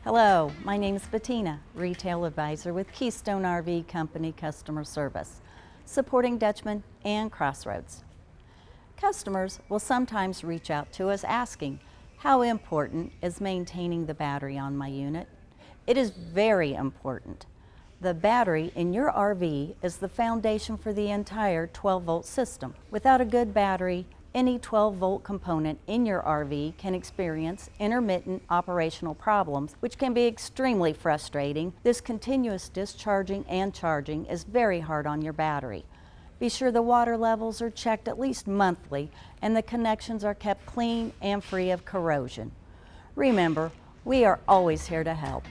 Hello, my name is Bettina, Retail Advisor with Keystone RV Company Customer Service, supporting Dutchman and Crossroads. Customers will sometimes reach out to us asking, how important is maintaining the battery on my unit? It is very important. The battery in your RV is the foundation for the entire 12-volt system. Without a good battery, any 12-volt component in your RV can experience intermittent operational problems, which can be extremely frustrating. This continuous discharging and charging is very hard on your battery. Be sure the water levels are checked at least monthly and the connections are kept clean and free of corrosion. Remember, we are always here to help.